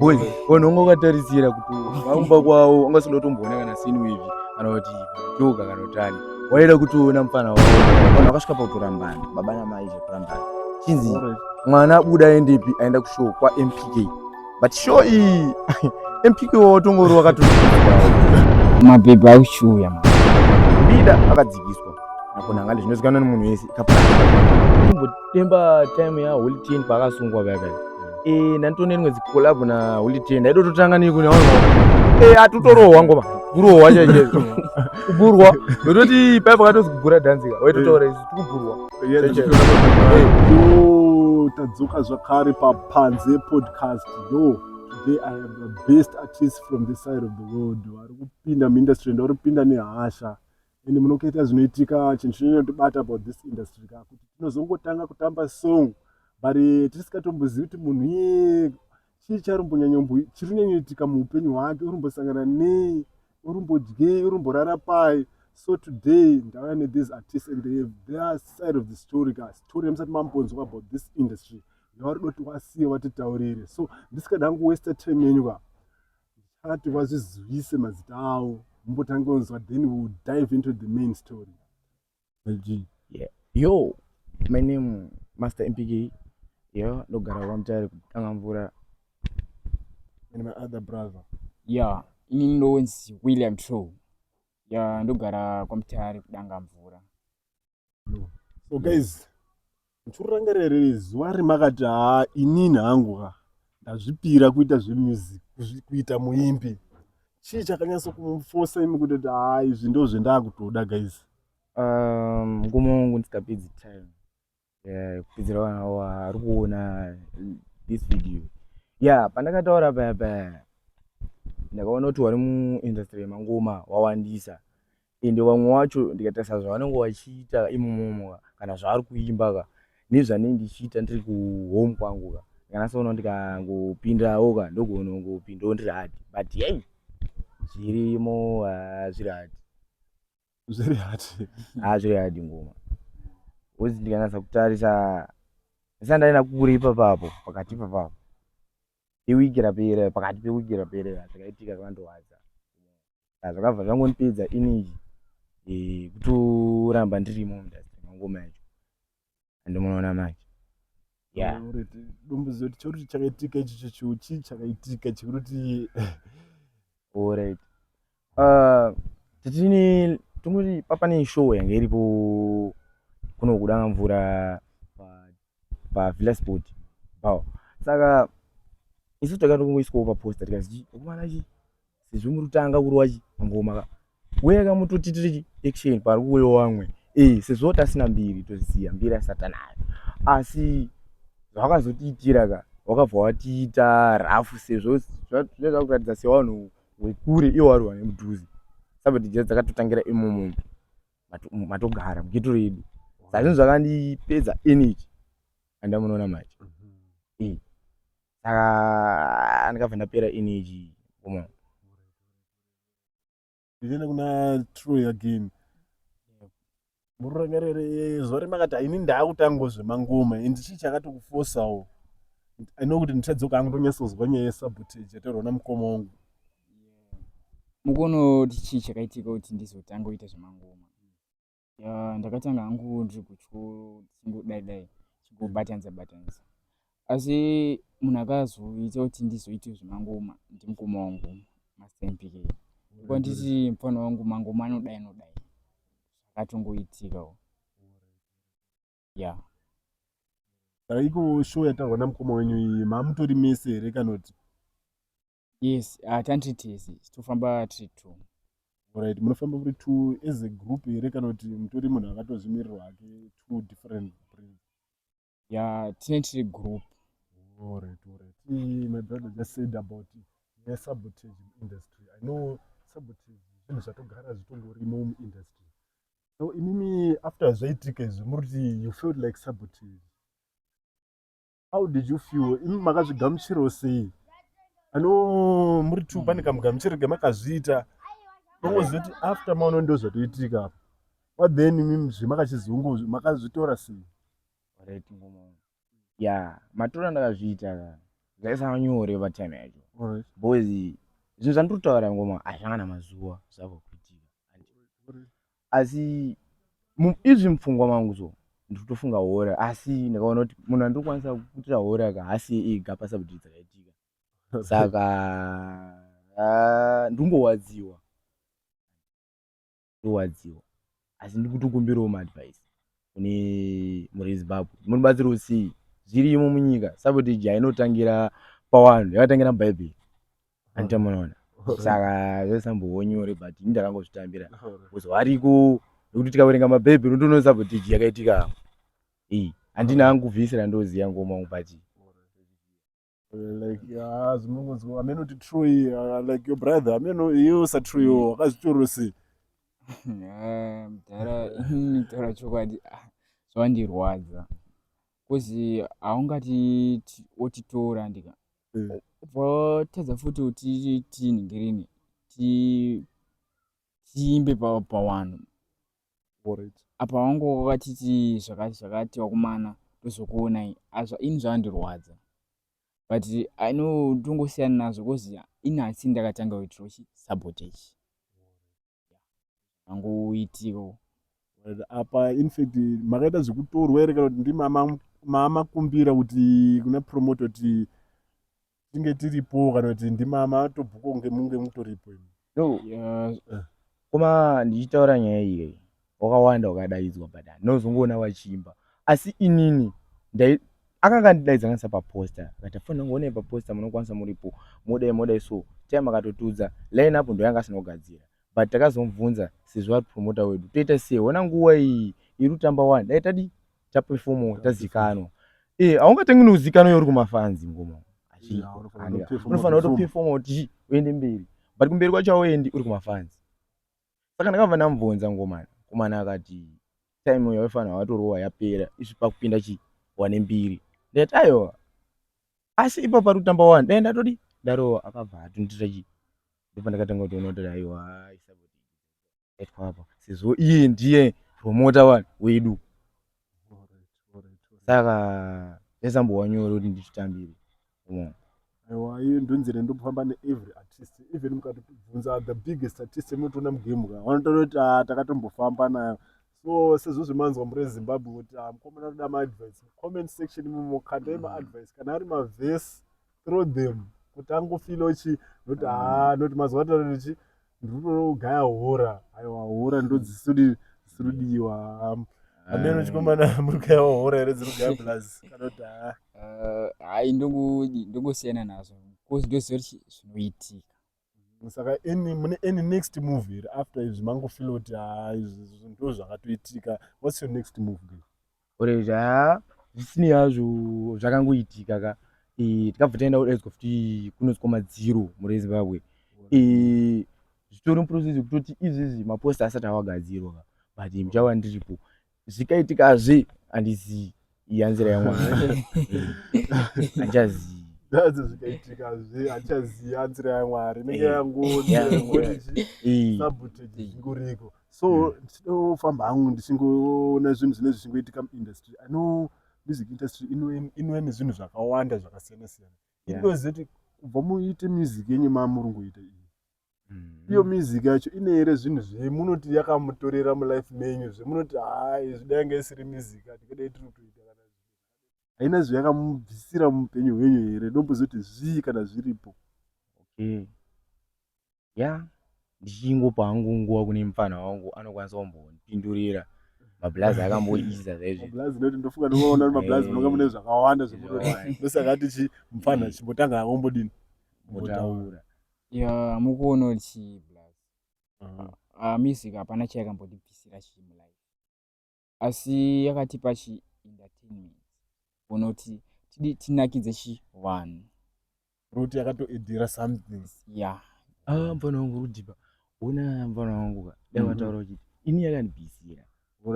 boy unongo katarisira kuti vaumba kwawo ungasindotomboona kana sinu hivi kana kuti joka kana utani waida kutoona mfana wao kana wakasvika pautorambana baba namai chekurambana chinzi mwana abuda aendepi aenda kushow kwa MPK but show iyi MPK watongori wakatoziva mapepa aushuya bida akadzikiswa nakona ngale zvinozikanwa nemunhu wese ikapana imbotemba time ya Holy 10 pakasungwa paya nantone rimwedzi collab na Holy 10 ndaido totanga niko nawo atutorohwa ngoma kurohwa chaizvo kuburwa ndototi paya pakatozi kugura danzika waitotaura izvi tikuburwa tadzoka zvakare papanze podcast. Today I have the best artists from this side of the world vari kupinda muindustry ndauri kupinda nehasha ende munokuita zvinoitika chinhu chinotibata about this industry kakuti tinozongotanga kutamba song bari tisingatombozivi kuti munhu iye chii chiri kunyanyoitika muupenyu hwake urimbosangana nei urimbodyei urimborara pai. So today ndauya nethese artists and they have their side of the story story yamusati mambonzwa about this industry yavari doti wasiye watitaurire. So ndisikada kuwaste time yenyu ndichati vazvizivise mazita avo mumbotange kunzwa then we will dive into the main story. LG. Yeah. Yo, my name Master MPK. Yeah, ndogara kwamutare kutanga mvura. And my other brother. Yeah, inini ndonzi William True. Yeah, ndogara kwamutare kudanga mvura. So guys, ndichirangarira zuva rimakati inini hangu ndazvipira kuita zvemusic kuita muimbi. Chii chakanyasa kumufosa imi kuti izvi ndo zvendakutoda guys? Ngumo wangu ndisikapedzi time. Kupedzera vanhu vari kuona this video. Pandakataura paya ndakaona kuti wari muindustry yemangoma wawandisa ende vamwe wacho ndikatarisa zvavanenge vachiita imomo kana zvavari kuimba nezvanenge ndichiita ndiri kuhome kwangu ndikanasoona ndikangopindawo ndogonongopindawo ndiri hard but hey zvirimo zviri hard ngoma uzi ndikanasa kutarisa ndisandaenda kure ipapapo pakati ipapapo iwiki rapera pakati pewiki rapera zvakaitika zvakandowadza zvakabva zvangonipedza energy kutoramba ndirimo muindustry mangoma yacho andimunoona manje domboziva kuti chori chakaitika ichocho chii chakaitika chekuti alright titini tongoti papane show yange iripo kuno kudanga mvura paVilla Sport saka isu takatongoiswawo paposta tikazi okumana chi sezvo muri kutanga kurwa chi mangoma weka mutotitiri action pari kuuyo wamwe sezvo tasina mbiri toziya mbiri asatanayo asi zvakazotiitira wakabva watiita rafu sezvo zvinoita kuratidza sevanhu wekure iwo vari wane mudhuze sabati jezi dzakatotangira imomo matogara mugeto redu saka zvinhu zvakandipedza energy andamunoona manje saka ndikabva ndapera energy koma ndienda kuna Troy again. Murangarire zuva rimakati ini ndaakutanga zvemangoma ende chii chakatokufosawo? I know kuti ndichadzoka hangu ndonyatsozwa nyaya yesabotage yatorona mukoma wangu. Mukono kuti chii chakaitika kuti ndizotanga kuita zvemangoma. Ndakatanga hangu ndiri kutyo chingodai chingobatanisa asi munhu akazoita kuti ndizoite zvemangoma ndimukoma wangu Master MPK. Kwa nditi mufana wangu mangoma anodai zvakatongoitikawo. Iko show yatarwa namukoma wenyu iyi mamutori mese here kana kuti? Yes, tandiri tese tofamba tiri 2. Alright, munofamba muri 2 as a group here kana kuti mutori munhu akatozvimirirwa hake 2 different brands? Tine tiri group. Alright. My brother just said about sabotage industry. I know sabotage zvinhu zvatogara zvitongorimo muindustry. So inini after zvaitika izvi muri you felt like sabotage. How did you feel? Imi makazvigamuchirawo sei? I know muri 2 pane kamugamuchiro kemakazviita nongoziva kuti after maona ndo zvatoitika what then imi zvemakachizungu makazvitora sei? Alright ngoma. Matora ndakazviita zvaisava nyore patime yacho Alright. boys zvinhu zvandotaura ngoma hazvanga namazuva zvavekuitika asi izvi mupfungwa mangu so ndikutofunga hora asi ndakaona kuti munhu andokwanisa kuitira hora haasi ega pasabhuti dzakaitika saka ndingowadziwa asi ndikutokumbirawo maadvice kune muri Zimbabwe munobatsirawo sei zvirimo munyika sabotage hainotangira pawanhu yakatangira mubhaibheri andita munoona saka zvesambowo nyore but ini ndakangozvitambira kuzovariko nekuti tikaverenga mabhaibheri undoona sabotage yakaitika handina hangu kuvhisira ndoziya ngoma but like zvinongonzwa ameno kuti Troy like your brother ameno iye usatroy wakazvitorwa sei mudhara ini taura chokwadi zvandirwadza kozi haungati otitora ndika watadza futi kuti tinhingirini tiimbe pawanhu apa wangu wakatiti zvakati wakumana tozokuonai ini zvandirwadza but tongosiyana nazvo kozi ini hasi ndakatanga kuitrochi sabotage angoitiko apa infact makaita zvekutorwa here kana kuti ndimamakumbira kuti kuna promote kuti tinge tiripo kana kuti ndimamatobhuka kunge munge mutoripo koma ndichitaura nyaya iyi wakawanda wakadaidzwa but ndinozongoona vachiimba asi inini akanga ndidaidza kanisa paposta akati afana ngoonai paposta munokwanisa muripo modai so time akatotudza line up ndo yanga asina kugadzira but takazomubvunza sezvo ari promota wedu toita sei ona nguva iyi iri kutamba 1 dai tadi tapefomo tazikanwa haungatengi nozikanwa uri kumafanzi ngoma unofanira kutopefoma kuti uende mberi but kumberi kwacho auendi uri kumafanzi saka ndakabva ndamubvunza ngomani kumana akati time yaufanira watorowa yapera izvi pakupinda 1-2 ndati aiwa asi ipa pari kutamba 1 dai ndatodi ndarowa akabva atondita ndipo ndakatanga kuti unototi aiwa apa sezvo iye ndiye promota 1 wedu saka zvesambowa nyore kuti nditambire aiwa iye ndonzere ndopamba neevery artist even mukatibvunza the biggest artist emunotoona mugame vanotaura kuti takatombofamba nayo so sezvo zvemanzwa muri Zimbabwe kuti mukomana toda maadvice comment section imomo kandai maadvice kana ari mavhesi throw them kuti angofila uchi noti noti mazwa taurichi ndinotogaya hora aiwa hora ndodzisiridiwa ameno chikomana muri kugaya hora here dziri kugaya plus kana kuti hai ndongosiyana nazvo kozi ndoziva kuti zvinoitika saka mune any next move here after izvi mangofila kuti izvi ndo zvakatoitika what's your next move oreji zvisini hazvo zvakangoitika ka tikabva taenda kudaidzwa futi kunozwa madziro muri Zimbabwe zvitori muprocess kutoti izvizvi maposta asati awagadzirwa but muchava ndiripo zvikaitikazve handizii iyanzira yaMwari handichazii zvikaitikazve handichazii anzira yaMwari inenge yangoti sabotage zvingoriko so ndinofamba hangu ndichingoona zvinhu zvinezvi zvichingoitika muindustry I know music industry inove nezvinhu zvakawanda zvakasiyana siyana indoziva kuti kubva muite music yenyu mamurungoita iyi iyo music yacho ine here zvinhu zvemunoti yakamutorera mulife menyu zvemunoti izvi dai isiri music hatingadai tiri kutoita kana haina zvayakamubvisira muupenyu hwenyu here ndombozoti zvii kana zviripo ndichingopa hangu nguva kune mufana wangu anokwanisa kumbondipindurira mablazi akamboisa zaizvomablazi noti ndofunga ndinoona kuti mablazi munonga mune zvakawanda zvemunoti ndosaka tichi mufana chimbotanga hangombodini mbotaura mukuona kuti music hapana chayakambondibvisira chimulai asi yakatipa entertainment kuona kuti tinakidze vanhu kuti yakatoedhira something mufana wangu rudipa una mufana wangu dai wataura kuti ini yakandibvisira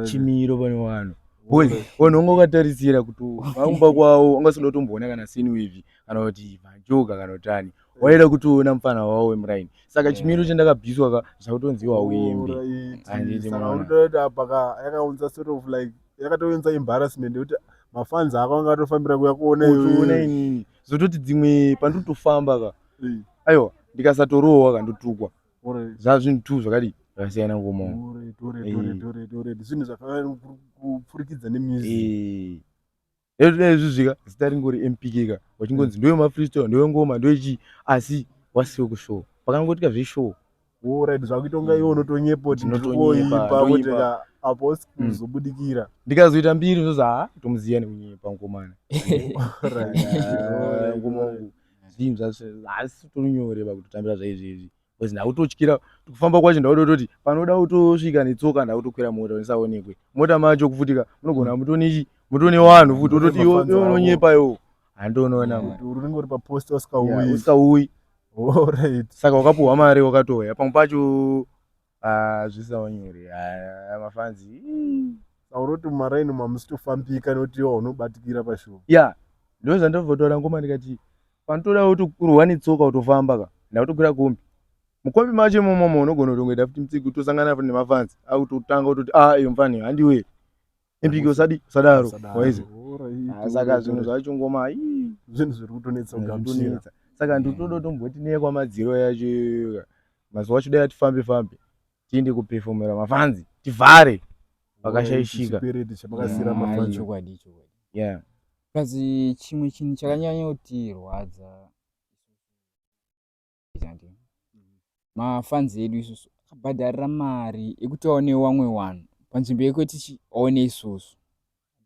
chimiro pane vanhu vanhu vanga vakatarisira kuti vangumba kwavo vangasoda kutomboona kana Sinwave kana kuti Majoka kana utani waida kutoona mufana wavo wemuraini saka chimiro chandakabviswa ka zvakutonziwa uimbe handiti paka yakaunza sort of like yakatounza embarrassment yekuti mafans ako anga atofambira kuya kuona inini zototi dzimwe pandotofamba ka aiwa ndikasatorowa kandotukwa Alright. zvazvinhu 2 zvakadi zvakasiyana ngoma Alright. Zvinhu zvakafanana kupfurikidza nemusic. ezvizvika zita ringori MPK ka wachingonzi ndewe mafreestyle ndewe ngoma ndewe chi asi wasiwe kushow pakangotika zvishow. Alright, zvakuita unga iwe unotonyepa kuti Ndinotonyepa, kuti apo usikuzobudikira. Ndikazoita mbiri ndoza tomuziya nekunyepa ngomana. Ngoma zvinhu zvasi tonyore pakutotambira zvaizvizvi because ndakutotyira kufamba kwacho ndautototi panoda kutosvika netsoka ndakutokwira mota ndisaonekwe mota macho kufutika munogona mutone vanhu futi utoti iwe unonyepa iwo handoonaona unenge uri paposta usingauyi. Alright. Saka wakapuhwa mari wakatoya pamwe pacho zvisaunyore mafanzi sauroti mumaraini mamusitofambika nekuti iwo unobatikira pashow. ndo zvandabvotaura ngoma ndikati panotoda kuti kurwa netsoka utofamba ka ndakutokwira kombi mukombi macho imomo unogona kutongoita futi mutsiku utosangana futi nemafanzi akutotanga kutoti iyo mufani handiwe MPK usadaro waizi. Saka zvinhu zvacho ngoma zvinhu zviri kutonetsa kugamuchira. Saka ndotoda tomboti neye kwamadziro yacho mazuva acho dai tifambe tiende kupefomera mafanzi tivhare pakashaishika. Chamakasira mafanzi. Chokwadi. Kazi chimwe chinhu chakanyanya kutirwadza mafanzi edu isusu akabhadharira mari ekuti aone wamwe wanhu panzvimbo yekuti aone isusu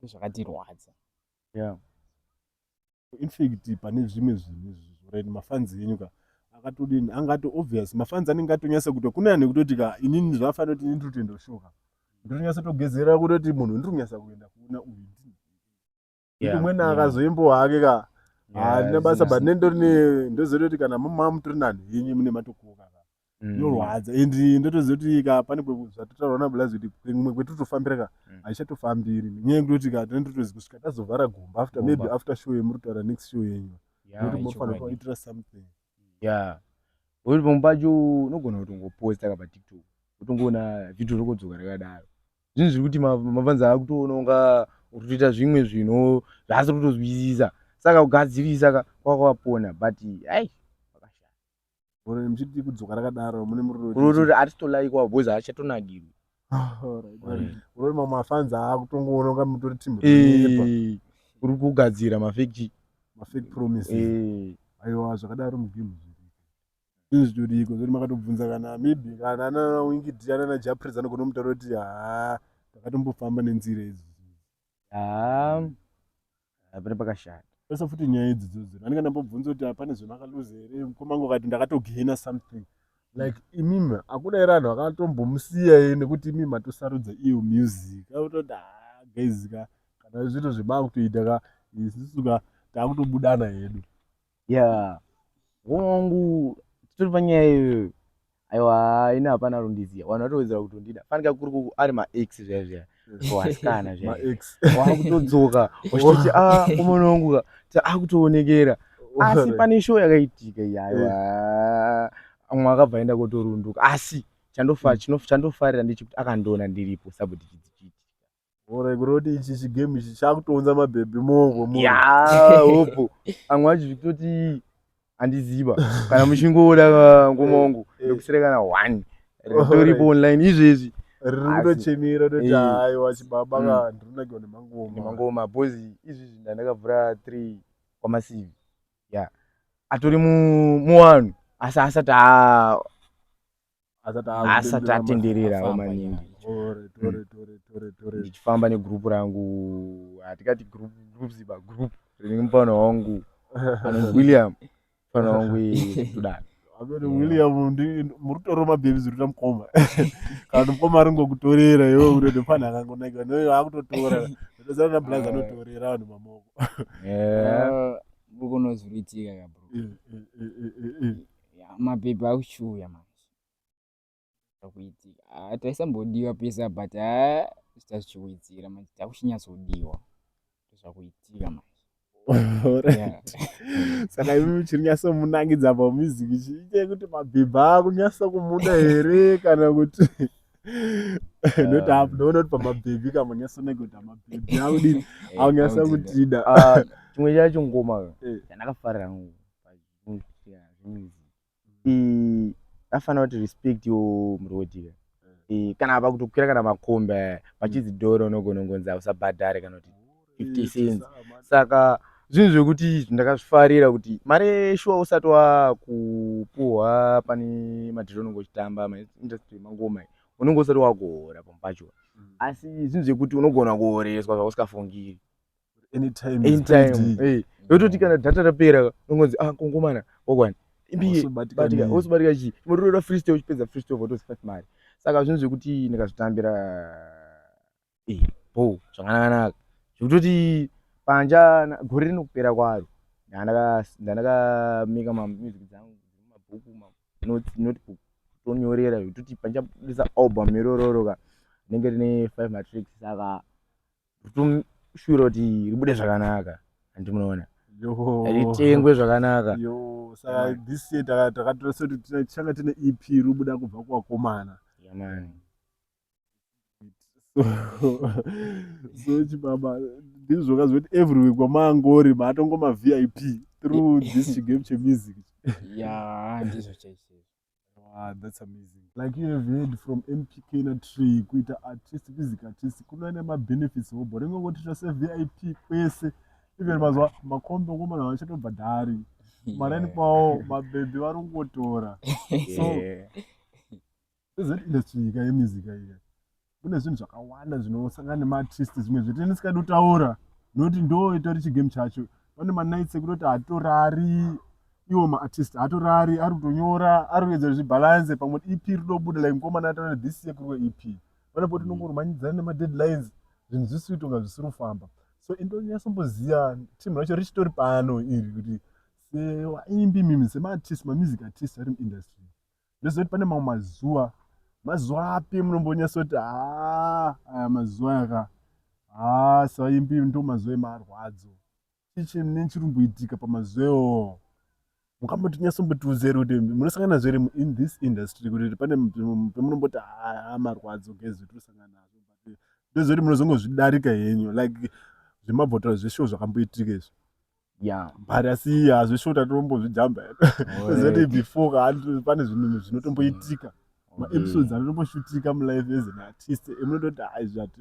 zvakatirwadza. In fact pane zvimwe zvinhu zvoreni mafanzi enyu ka akatodini angato obvious mafanzi anenge atonyasa kuti kuna nekutoti ka inini zvafanira kuti ndiri kutoenda shoka ndinonyasa togezera kutoti munhu ndiri kunyasa kuenda kuna uyu umweni akazoimbo hake ka ndina basa but nendori ndozoti kana mutori nani yenyu mune matokoka ka yorwadza endi ndotozoti ka pane zvatotaura na blazi kuti kumwe kwetotofambira ka aichatofambiri nenyaya yekutoti ka tinotozvi kusvika tazovhara gomba after show yemuri kutaura next show yenyu nekuti munofanira kuitira something. Uri pamwe pacho unogona kutongoposta ka paTikTok utongoona vhidhiyo rokodzoka rakadaro zvinhu zviri kuti mafanzi akutoona unga urikuita zvimwe zvinhu zvasi kutozwisisa saka kugadzirisa kwakapona but pakashata. Muchiti kudzoka rakadaro mune muroti atitolaikwa bhozi achatonakirwi. Urori mamwe mafanzi akutongoona unga mutori timu uri kugadzira mafake promises. Aiwa zvakadaro mugame zvinhu zvidodiko zoti makatobvunza kana maybe kana ana wingi diana na Japres anogona kumutaura kuti takatombofamba nenzira idzi pane pakashata. Pesa futi nyaya idzi anenge ndambobvunza kuti pane zvemakaluza here komangu kati ndakatogaina something like imimi akuna ere anhu akatombomusiya nekuti imimi matosarudza iyo music akutoti guys ka kana zviro zvemakutoita ka isusu ka takutobudana hedu. Wangu titori panyaya iyoyo aiwa ina hapana rundiziya vanhu vatowedzera kutondida fanika kuri ari maex zvaya wasikana wakutodzoka wachitoti umwe wangu akutoonekera asi pane show yakaitika aiwa amwe akabva aenda kotorunduka asi chandofarira ndechekuti akandoona ndiripo saboti chidzichiti kuroti ichi chigame ichi chakutounza mabhebhi mongo hopo amwe acho zvikutoti handiziva kana muchingoda ngoma wangu ndokuserekana 1 ritoripo online izvezvi riri kutochemera toti aiwa chibaba ka ndinonakiwa nemangoma bhozi izvezvi ndandakavhura 3 kwamasivi atori muwanhu asi asati atenderera maningi. Ndichifamba negrupu rangu hatikati groups ipa group rinenge mufana wangu William mufana wangu kudana William muri kutora mabhebi zviri kuita mukoma kana mukoma ari ngokutorera iwe kuti mufana akangonakiwa noyo akutotora ndozana na blaza anotorera vanhu mamoko mukunozviitika ka bro mabhebi auchuya manje akuitika taisambodiwa pesa but zvichiwedzera manje takuchinyatsodiwa zvakuitika manje. Saka imi chirinyasa munangidza pamusic chiite kuti mabhebhi akunyasa kumuda here kana kuti ndoona kuti pamabhebhi kamanyasa kunaka kuti mabhebhi akudini akunyasa kutida. Chimwe chacho ngoma chandakafarira music afana kuti respect yo murodi kana apa kutokwira kana makomba pachidzidoro unogonongonza usabhadhare kana kuti 50 cents saka zvinhu zvekuti ndakazvifarira kuti mare shuwa usati wakupuhwa pane madhiro unonge uchitamba maindustry mangoma unonge usati wakuhora pampacho asi zvinhu zvekuti unogona kuhoreswa zvausingafungiri anytime yototi kana data rapera unongonzi kongomana wakwani imbiye usibatika chi imototoda freestyle uchipedza freestyle votozifa mari saka zvinhu zvekuti ndakazvitambira zvakanaka zvekutoti panja gore rinokupera kwaro ndakameka mamusic dzangu mumabhuku notebook tonyorera zvekuti panjabudisa album irororoka rinenge rine 5 matricks saka toshura kuti ribude zvakanaka handi munoona ritengwe zvakanaka saka this year takatoresa kuti tichanga tine EP ribuda kubva kuvakomana so chibaba ndizvokazva kuti every week wamangori maatongoma VIP through this chigame chemusic. Ndizvo chaizvo. That's amazing. Like you have heard from MPK na Tree kuita artist, music artist, kuna ne benefits hobo rengo kuti tose VIP kwese even mazwa makombe ngoma na chatobhadhari marani kwawo mabebe varongotora so is it industry ka music iya kune zvinhu zvakawanda zvinosangana nemaartist zvimwe zvetisikadi kutaura noti ndo itori chigame chacho pane manights ekutoti hatorari iwo maartist hatorari ari kutonyora ari kuedza zvibalance pamwe EP rinobuda like ngoma nataura this year kuri EP pane poti nongorumanidzana nemadeadlines zvinhu zvisiito kunga zvisiri kufamba so indonyasomboziya timu racho richitori pano iri kuti sewaimbi mimi semaartist mamusic artist ari muindustry ndozoti pane mamwe mazuva api munombonyasoti aya mazuva yaka sevaimbi ndo mazuva emarwadzo chichi nechiri kumboitika pamazuva mukamboti nyasombotiuzere kuti munosangana zvere in this industry kuti pane pemunomboti marwadzo ngezvetirosangana nazvo but ndozoti munozongozvidarika henyu like zvemabhotoro zveshow zvakamboitika izvo but asi zveshow tatombozvijamba zoti before pane zvinhu zvinotomboitika maepisodes anotomboshutika mulife as an artist emunototi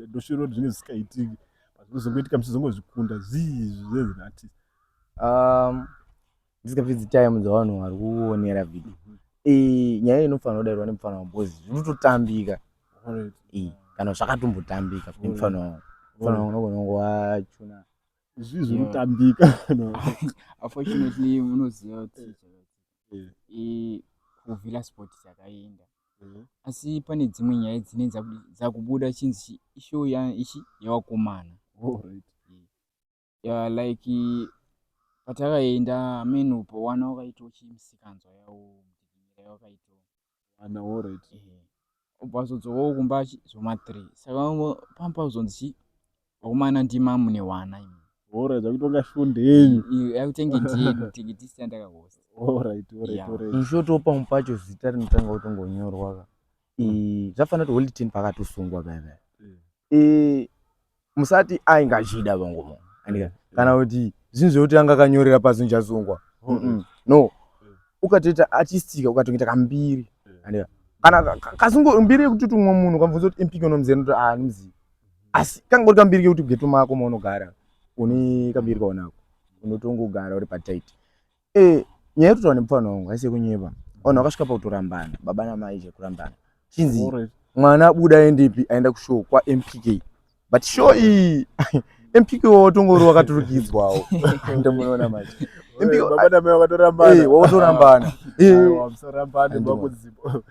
ndoshiro kuti zvinhu zvisikaitiki zvinozongoitika muchizongozvikunda zvizvi as an artist ndisikapedzi time dzavanhu vari kuonera video nyaya inofanira kudairwa nemufana wambozi zvinototambika kana zvakatombotambika kuti mufana unogona wachuna izvi zvinotambika unfortunately munoziva kuti kuvilla sport dzakaenda asi pane dzimwe nyaya dzine dzakubuda chinzi ishow ichi yevakomana like patakaenda ameno pawana wakaitawo chimusikanzwa yawo mudhigimira wakaitawo ubvazodzokawo kumba zvoma 3 saka pamba uzonzi vakomana ndima mune wana imi dzakutonga shunde yenyu yakutenge ndiyedu tikitisi yandakahosta inshoto pamwe pacho zita rinotanga kutongonyorwa zvafanira kuti holy 10 pakatosungwa paipai musati aingachida pangoma kana kuti zvinhu zvekuti anga akanyorera pasi nchasungwa no ukatoita artistika ukatoita kambiri kana kasungo mbiri yekuti umwe munhu kamvunza kuti MPK unomuzera kuti nimuzivi asi kangori kambiri kekuti geto mako maunogara une kambiri kaonako unotongogara uri pataiti nyaya yekutaura nemufana wangu haisi yekunyepa vanhu vakasvika pakutorambana baba namai chekurambana chinzi mwana abuda aendepi aenda kushow kwaMPK but show iyi MPK watongori wakaturikidzwawo ndomunoona manje baba namai wakatorambana wakutorambana musarambane bakudzipo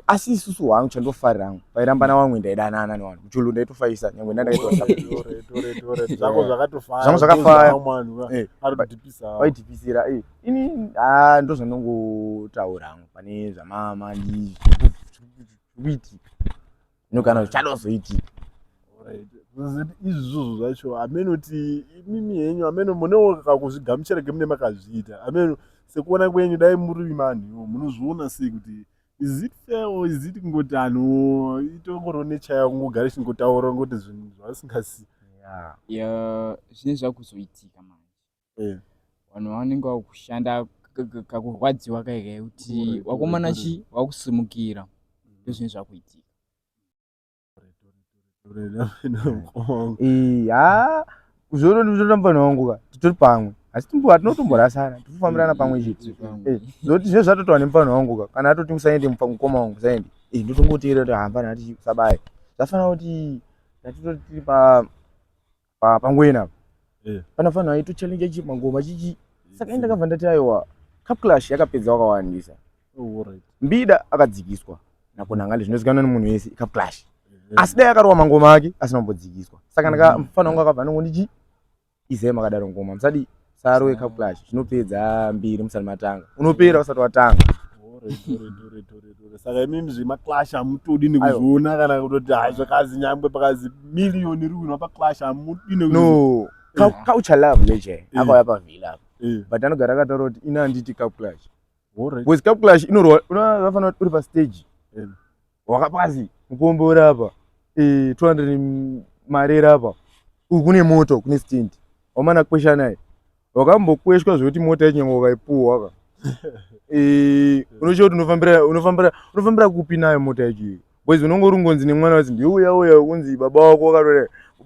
asi isusu hwangu chandofarira hangu pairambana wamwe ndaidanana nevanhu muchulu ndaitofaisa nyangwe zvako zvangu zvakafaya vaidhipisira ini ndozvanongotaura hangu pane zvamamandi zvikuitika inogana zvichadozoitika izvozvo zvacho amenoti imimi henyu ameno munewo kakuzvigamuchira gemune makazviita ameno sekuona kwenyu dai muri manhu munozviona sei kuti is it fair or is it kungoti anhu itongoro nechaya kungogara chingotaura ngoti zvinhu zvasingasi zvine zvakuzoitika manje vanhu vanenge vakushanda kakurwadziwa kaikai kuti wakomana wakusimukira ndozvinhu zvakuitika. Zvotombana wangu ka titori pamwe asi hatinotomborasana tirikufambirana pamwe chete zoti zvinhu zvatotaura nemufana wangu ka kana atoti usaende mukoma wangu usaende ndotongoteera kuti hamba nati sabaye zvafanira kuti tiri pangwena panofanira aito challenge chi mangoma chichi saka enda kabva ndati aiwa Cup Clash yakapedza wakawandisa Mbida akadzikiswa nakunanga zvinozikanwa nemunhu wese Cup Clash asi dai akarova mangoma ake asina kumbodzikiswa saka ndakafana wangu akabva nongondichi izema akadaro ngoma musadi saro Cup Clash zvinopedza 2 musati matanga unopera usati watanga saka imini zvemaclash hamutodi nekuzviona kana kutoti zvakazi nyangwe pakazi miliyoni riwinwa paclash hamudi no culture love leje akauya pavhila apa but anogara akataura kuti ina handiti Cup Clash because Cup Clash unofanira kuti uri pastage wakapasi mukomboora apa 200 marera apa kune moto kune stand wamana kwesha naye wakambokweshwa zvokuti mota yenyangwa wakaipuhwa ka unochiwa kuti unofambira kupi nayo mota yacho boys unongori ngonzi nemwana wazi ndiuya kunzi baba wako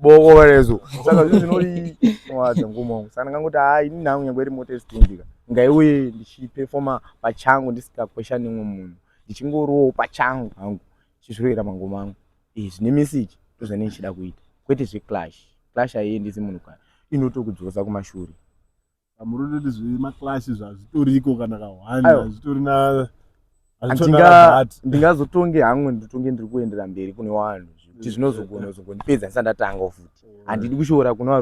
wakarezo saka zvinhu zvinori wadza ngoma wangu saka ndangoti ini nangu nyangwe iri mota yestand ngaiuye ndichiperforma pachangu ndisikakwesha nemwe munhu ndichingorowo pachangu hangu chizviroera mangoma angu zvine message ndozvane ndichida kuita kwete zveclash haiendisi munhu kana inotokudzosa kumashure murototi zvemaclash zvazvitoriko kana kahwani hazvitorina ndingazotonge hamwe nditonge ndiri kuendera mberi kune vanhu kuti zvinozogona zongondipedza ndisati ndatanga futi handidi kushora kuna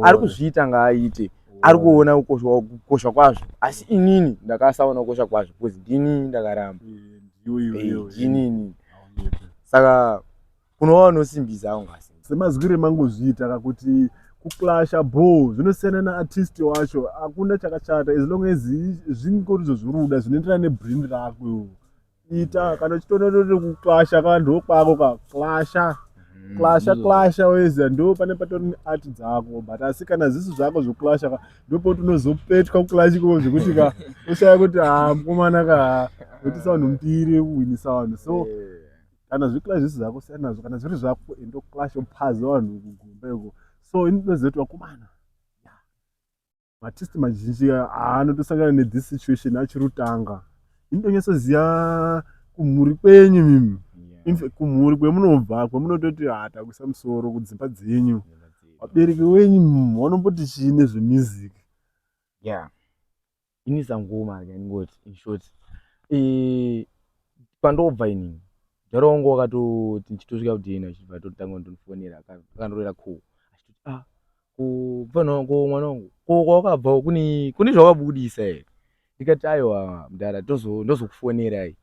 ari kuzviita ngaaite ari kuona kukosha kwazvo asi inini ndakasaona kukosha kwazvo because ndini ndakaramba inini saka kunova nosimbisa aungasi semazwire mangozviita kakuti kuclasha ball zvinosiyana naartist wacho hakuna chakachata as long as zvingorizo zviruda zvinoenderana nebrand rako ita kana uchitoona kuclasha ka ndokwako ka clasha weza ndo pane patori neart dzako but asi kana zvisu zvako zvoclasha ka ndopoti unozopetwa kuclash iko zvekuti ka ushaya kuti mukomana ka kuti vanhu mbiri kuwinisa vanhu so kana zviclash zvisu zvako siyana nazvo kana zviri zvako endo clash uphaza vanhu kugumba iko so inozetu wakomana artist mazhinji anotosangana nethis situation achirutanga inotonyatsoziva kumhuri kwenyu mimi kumhuri kwemunobva kwemunototi takuisa musoro kudzimba dzenyu vabereki wenyu vanomboti chii nezvemusic inisa ngoma ndingoti in short pandobva inini ndarongo wakatoti ndichitosvika kudhena achibva totanga ndonifonera akandorera ko kubva mwana wangu kwakabva kune zvawabudisa here ndikati aiwa mudhara ndozokufonerai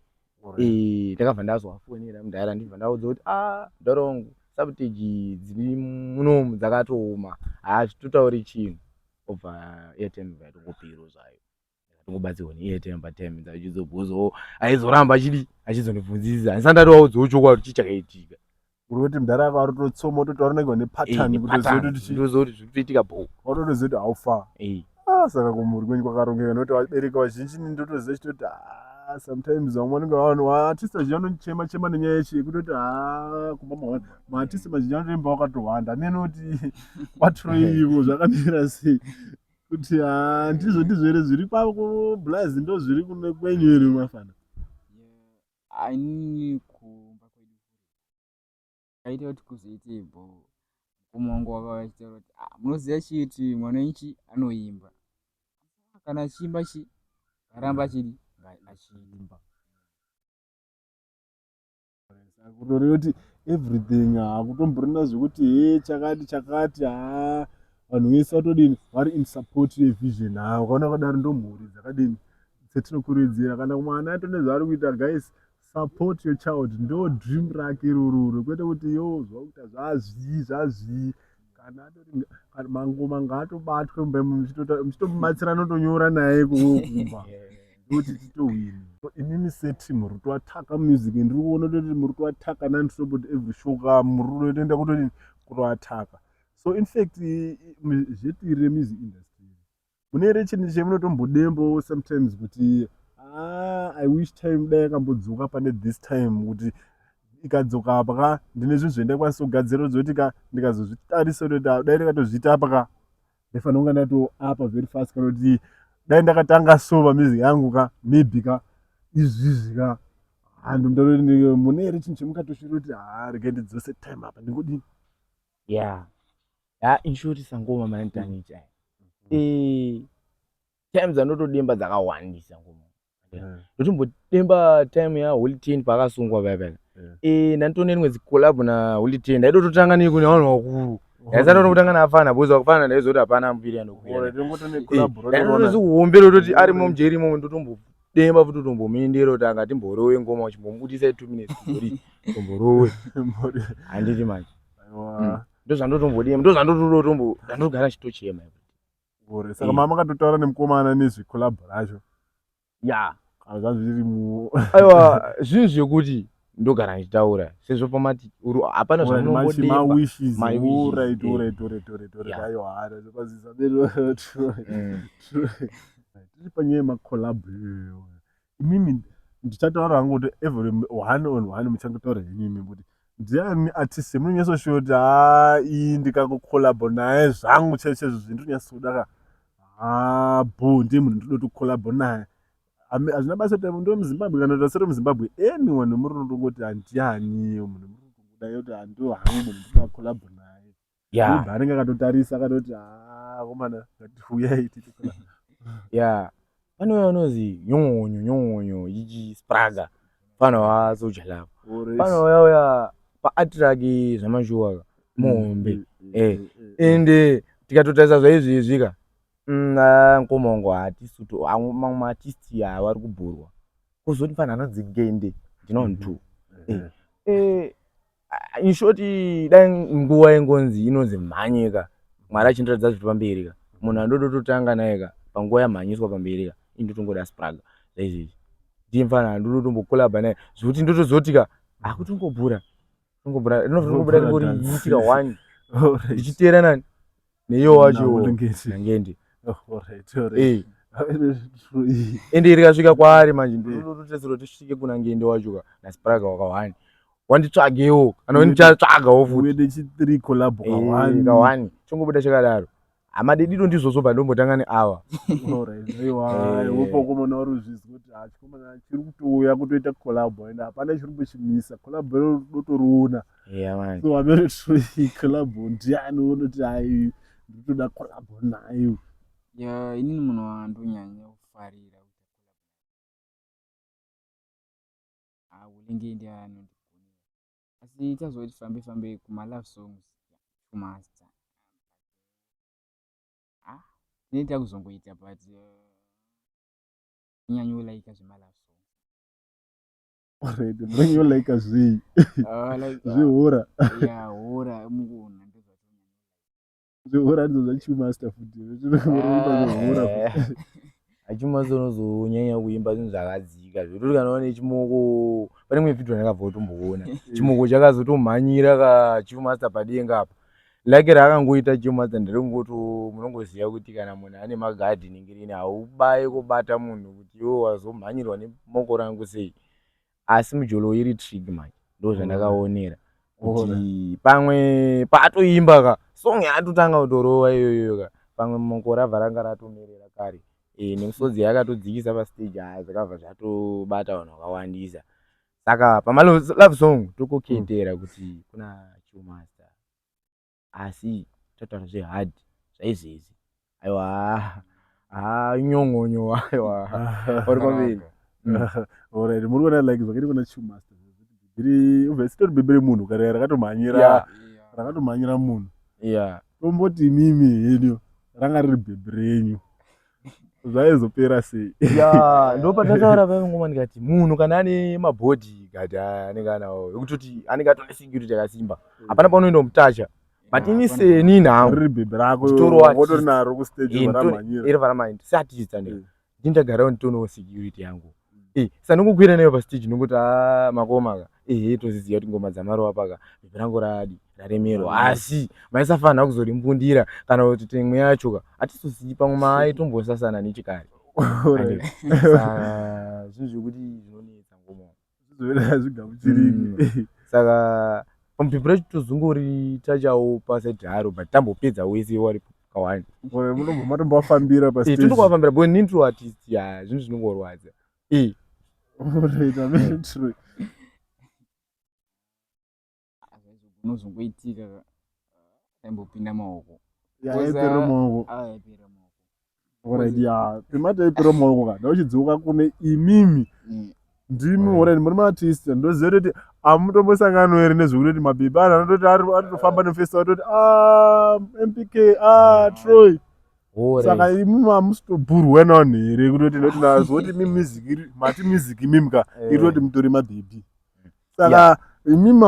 ndakabva ndazowafonera mudhara ndibva ndaudza kuti ndarongo sabotage dziri munomu dzakatooma hazvitotauri chinhu obva airtime vaitongopiro zvayo ndakatongobatsirwa neairtime patime dzachizobhuzawo aizoramba achizondibvunzisa handisati ndatovaudzawo chokwadi chichakaitika urikuti mudhara ako arototsoma ototaura nepattern kuti zvitoitika bo watotoziva kuti haufa saka kumhuri kwenyu kwakarongeka nokuti vabereki vazhinji ndotoziva chitoti sometimes vamwe vanenge vanhu vaartist vazhinji vanochema nenyaya yechi yekutoti kumba maartist mazhinji anotoimba wakatohwanda nenoti kwatiroivo zvakamira sei kuti ndizvo here zviri pablazi ndo zviri kune kwenyu here mafana ani kumba kwedu kaita kuti kuzoite bho kumongo wakavachitaura kuti munoziva chiti mwana ichi anoimba kana achiimba chi aramba chidi achiimba kutori kuti everything hakutomborina zvekuti chakati vanhu vese vatodini vari in support yevision ukaona kadaro ndo mhuri dzakadini dzetinokurudzira kana mwana atone zvaari kuita guys support your child ndo dream rake iroro kwete kuti zvakuita zvazvii kana atori mangoma ngaatobatwe muchitomubatsira notonyora naye kumba kuti titowini inini seti muri toataka music ndiri kuona kuti muri toataka nanditoboti every show muri toenda kutoti kutoataka so in fact zvetiri remusic industry mune ere chinhu chemunotombodembo sometimes kuti I wish time dai yakambodzoka pane this time kuti ikadzoka apa ka ndine zvinhu zvendakwanisa kugadzira zoti ka ndikazozvitarisa kuti dai ndakatozviita apa ka ndaifanira kunga ndatoapa very fast kana kuti dai ndakatanga so pamizi yangu ka maybe ka izvizvi ka handu mutoti mune ere chinhu chemukatoshira kuti regai ndidzose time apa ndingodini in short sangoma manitani chai times anotodemba dzakawandisa ngoma ndotombodemba time ya Holy 10 pakasungwa paya ndanditone rimwe collab na Holy 10 ndaitototanga ni kune vanhu vakuru yaisatoona kutanga nafana boza kufana ndaizoti hapana mbiri anokuya ndaitotozikuhombera toti arimo mujerimo ndotombodemba futi tombomindira kuti anga timborowe ngoma uchimbomudisa 2 minutes kuti tomborowe handiti manje ndozvandotogara chitochema saka mama makatotaura nemukomana nezvikolabho racho zvazviri aiwa zvinhu zvekuti ndogara ndichitaura sezvo pamati hapana tiri panyaya yemakolabho iyoyo imimi ndichataura hangu kuti every one on one muchangotaura henyu kuti ndiani artist munonyatsoshora kuti iyi ndikangokolabho naye zvangu chaizvo zvindinonyatsoda ndiye munhu ndoda kukolabho naye hazvina basa kuti ndo muzimbabwe kana kuti asiri muzimbabwe anyone muri unongoti handiani munhu muri kungoda kuti handiwo hangu munhu ndoda kukolabho naye anenge akatotarisa akatoti komana ngatiuyai tichikolabho pane vanozi nyongonyo ichi spraga pana wasoja lava pana wauya paatiraki zvamashuwa muhombe ende tikatotarisa zvaizvizvika nkomongo hatisuto mamwe artisti vari kubhurwa kuzoti fanha anadzigende ndinontu in short dai nguva yengonzi inonzi mhanyika mwari achindiratidza zviri pamberi ka munhu andodototanga naye ka panguva yamhanyiswa pamberi ka indotongoda spraga zvaizvizvi ndiye mfana handototombokolabha naye zvokuti ndotozoti ka akutongobhura rinofanira ringori iitika 1 ndichiteera nani neiyo wacho nangende ende rikasvika kwaari manje ndototesero tisvike kuna ngende wacho ka naspraga waka1 wanditsvagewo kana wandichatsvagawo futi kolabho ka1 chongobuda chakadaro hamadedito ndizvozvo ndombotanga neawa wopokomona uri uzvizwa kuti chikomana chiri kutouya kutoita kolabho ende hapana chiri kumbochimisa kolabho rotoriona so ameritroi kolabho ndiani unoti hai nditoda kolabho nayo inini munhu wandonyanya kufarira ulenge ndiani asi tazoti fambe kuma-love songs kumaster ndinoita kuzongoita but inyanyolaika zvema-love songs ndonyolaika zvei zvehora hora mukuona zvehora ndizo zvachimaster futi achimaster unozonyanya kuimba zvinhu zvakadzika zvekuti kana une chimoko pane imwe vhidhiyo ndakabva kutomboona chimoko chakazotomhanyira kachimaster padenga apa like raakangoita chimaster nderekungoto munongoziva kuti kana munhu ane magadhini ngirini haubaye kubata munhu kuti iwo wazomhanyirwa nemoko rangu sei asi mujolo iri trig manje ndo zvandakaonera kuti pamwe paatoimba ka song yaatotanga kutorova iyoyo ka pamwe moko rabva ranga ratomerera kare nemusodzi yakatodzikisa pastage zvakabva zvatobata vanhu vakawandisa saka pama-love song tokokendera kuti kuna chimaster asi tataura zvehard zvaizvezi aiwa nyongonyo aiwa uri pamberi alright muri kuona like zvakaita kuna chimaster ubva sitori bebe remunhu kana rakatomhanyira munhu tomboti imimi henyu ranga riri bebe renyu zvaizopera sei ndopandataura pangoma ndikati munhu kana ane mabhodhi gati anenge anawo ekutoti anenge atone security yakasimba hapana paunoenda mutacha but ini seni nhangu riri bebe rako wotori naro kustage varamhanyira iri varamhanyira seartist andika ndindagarawo nditonawo security yangu saka ndingokwira nayo pastage ndokuti makoma ka toziziva kuti ngoma dzamarova paka bebe rangu taremerwa asi maisafanira kuzorimbundira kana kuti temwe yacho atizozivi pamwe maitombosasana nechikare saka zvinhu zvekuti zvinonetsa ngoma zvigamuchiriki saka pamuphepo racho tozongori tachawo pasaidharo but tambopedza wese wari kawani munobva matombovafambira pastage tondokuvafambira bo nintro artist ya zvinhu zvinongorwadza unozongoitika aimbopinda maoko yaipera maoko pemataipera maoko kana uchidzoka kune imimi ndimi muri maartist ndoziva kuti amutombosangano here nezvekuti kuti mabhebhi anhu anototi atotofamba nefestival atoti MPK Troy saka imimi hamusitobhurwa navanhu here kutoti noti nazvoti mati music imimi ka iri kuti mutori mabhebhi saka imimi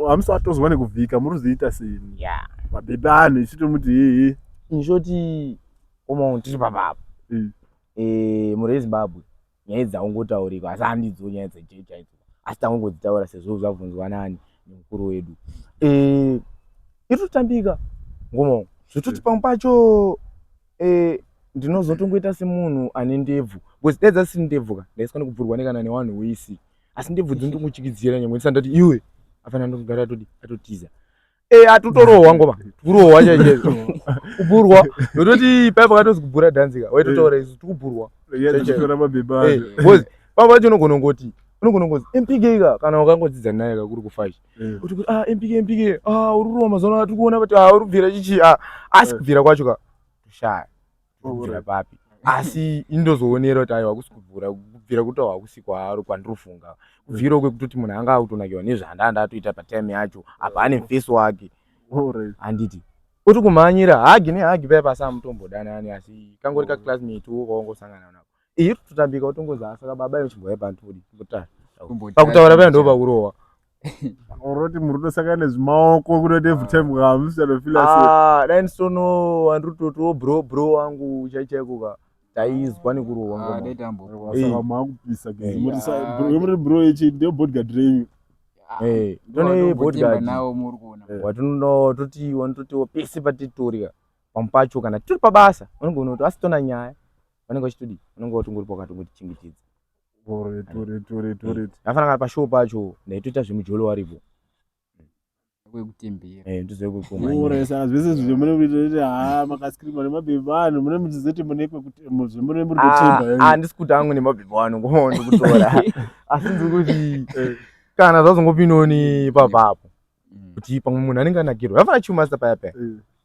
hamusatozwa nekuvhika muri kuzoita seni mabhebhi anhu ichitomuti hehe inshoti oma tiri papapo muri ezimbabwe nyaya dzaungotaurika asi handidzo nyaya dzejecha idzo asi tangongodzitaura sezvo zvabvunzwa nani nemukuru wedu irikutambika ngoma zvototi pamwe pacho ndinozotongoita semunhu ane ndebvu because dai dzasiri ndebvu ka ndaiswa nekubvurwa nekana nevanhu wese asi ndebvu dzinondomuchikidzira nyamwe ndisandati iwe afanira ndokugara atotiza atotorohwa ngoma kurohwa chaizvo kubhurwa nototi paipa katozi kubhura dhanzika waitotaura isu tikubhurwa pamwe pacho unogona MPK ka kana wakangodzidza naye kakuri kufashi kuti MPK uri kurohwa mazuva ano tikuona kuti uri kubvira chichi asi kubvira kwacho ka toshaya kubvira papi asi indozoonera kuti aiwa kusi kubvira kuti hakusi kwaari kwandirofunga kubvira kwekutoti munhu anga akutonakiwa nezvandanda atoita patime yacho apa ane face wake handiti kuti kumhanyira hagi nehagi paipa asi amutombodanani asi kangori kaclassmate kaungosangana nako iri kutotambika utongoza saka baba yochimbwaya panturi pakutaura paya ndo pakurohwa oroti muri kutosangana nezvimaoko kutoti every time kamusitofila dai ndisono handitotiwo bro wangu chaichaiko ka taizwa nekurohwa ngoma maakupisa muri bro ichi ndio bodyguard renyu tone bodyguard watoti wanototiwo pese patitorika pamwe pacho kana tiri pabasa vanongona kuti asitona nyaya vanenge vachitodi vanenge vatongori pakatongoti chingitidza afanira kana pashow pacho ndaitoita zvemujolo waripo saka zvese zvizvo mune kuita makaskirima nemabhebhi anhu mune muchizoti mune muri kutochemba handisi kuti amwe nemabhebhi anhu ngoma ndikutora asi ndikuti kana zvazongopindoni papapo kuti pamwe munhu anenge anakirwa afanira chiumasta payapaya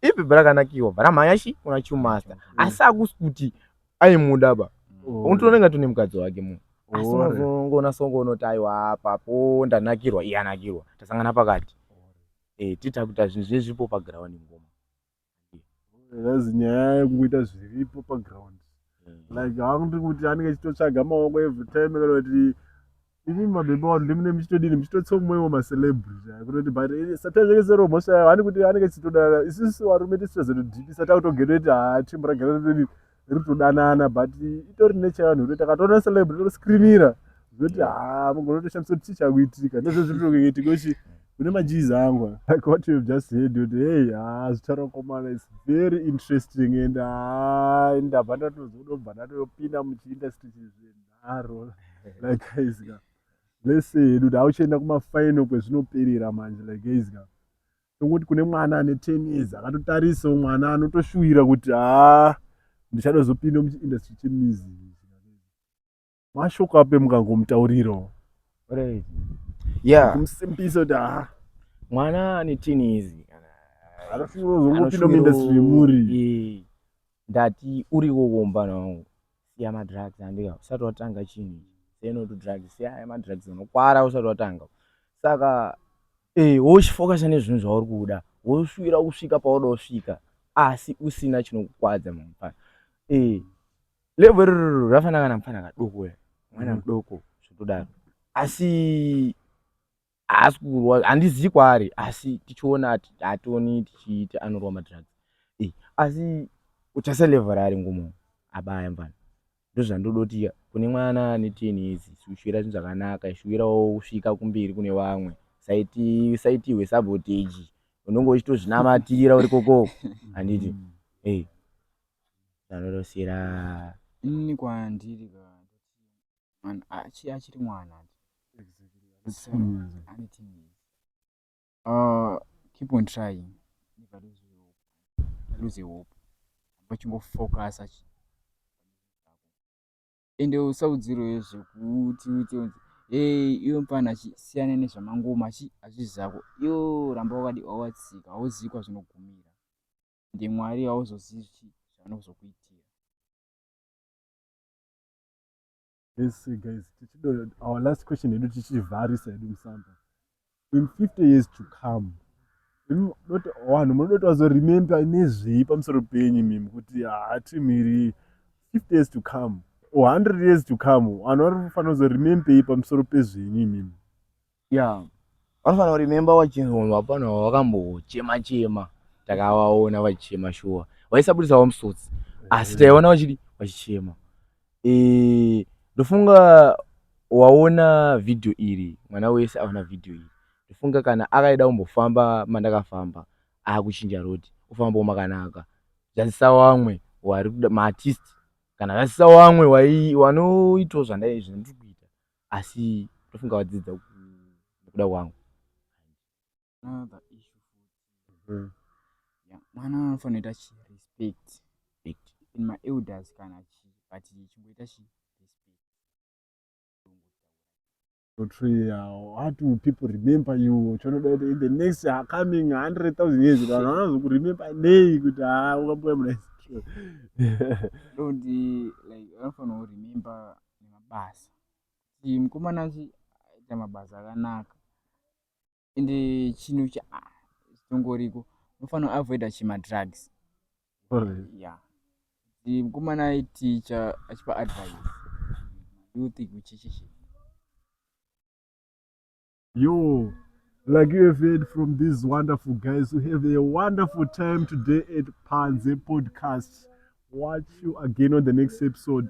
ibhebhi rakanakiwa bvaramhanyashi una chiumasta asi akusi kuti aimudaba unotonenga tune mukadzi wake munhu asi unozongona songonoti aiwa papo ndanakirwa iye anakirwa tasangana pakati tiita kuti zvinhu zvezvipo paground ngoma azi nyaya yekungoita zviripo paground like hakuti kuti anenge chitotsvaga maoko every time kana kuti imi mabhebhi vanhu ndimune muchitodini muchitotsomwewo macelebrity kutoti but satazvekeseromosha hani kuti anenge chitodana isusu varume tisitozotodhipisa takutogeroti timbo ragara totodi ritodanana but itori nechavanhu kuti takatoona celebrity toskrimira zvoti mugonotoshandisa kuti chichakuitika ndozvozvitokuitika uchi kune majizi angu like what you've just said kuti hey zvicharakomana is very interesting and ndabva ndatozodobva ndatopinda muchiindustry chizvenharo like guysga let's say kuti hauchienda kumafaino kwezvinoperera manje like guysga tokuti kune mwana ane 10 years akatotarisawo mwana anotoshuwira kuti ndichadozopinda muchiindustry chemusic mashoka ape mukangomutaurirawo kumsimbisa kuti mwana ane 10 years anoshuvira kuzongopinda muindustry yemuri ndati uriwo wombana wangu siya madrugs andika usati watanga chinhu senoto drugs siya madrugs anokwara usati watanga saka wochifokasa nezvinhu zvauri kuda woshuvira kusvika pauda kusvika asi usina chinokukwadza mumupana level riro rafanana kana mufana kadoko mwana mudoko zvotodaro asi kurwa handizivi kwaari asi tichiona hationi tichiita anorwa madrugs asi uchasa level raari ngomo abaya mfana ndozvandodoti kune mwana ane 10 years ushuvira zvinhu zvakanaka ishuvirawo kusvika kumberi kune vamwe saitiwe sabotage unonge uchitozvinamatira uri kokoko handiti tanorosera inini kwandiri mwana achiri mwana ane teenage. Keep on trying, never lose hope. Wachingofocus ende usaudzirowo zvekuti uite iwe mufana siyana nezvamangoma hazvisi zvako iwo ramba wawatsika hauzivi kwazvinogumira ende Mwari hauzozivi zvaanozokuitira. Yes, guys, our last question is tichivharisa hedu musamba. In 50 years to come, vanhu munoti wazoremember nezvei pamusoro penyu mimi kuti hatimiri 50 years to come or 100 years to come, vanhu vanofanira kuzoremembei pamusoro pezvenyu mimi? vanofanira kurememba vachinzwa pano wakambochema takavaona vachichema shuwa vaisabudisawo musodzi asi taiona vachichema. Ndofunga waona video iri, mwana wese aona video iri, ndofunga kana akaida kumbofamba mandakafamba akuchinja rodi ufambawo makanaka zvasisa wamwe wari maartist kana zvasisa wamwe wanoitawo zvandiri kuita asi ndofunga wadzidza kuda kwangu. Another issue mwana anofanira respect in my elders kana but chingoita respect. What will people remember you? In the next coming 100,000 years, vanhu vanozokuremember nei kuti wakambouya muna Don't like vanofanira kuremember nemabasa. Mukomana aita mabasa akanaka ende chinhu chitongoriko unofanira avoida chimadrugs. Mukomana aiticha achipa advice youth kuchichichi. Yo, like you have heard from these wonderful guys who have a wonderful time today at Panze Podcast. Watch you again on the next episode.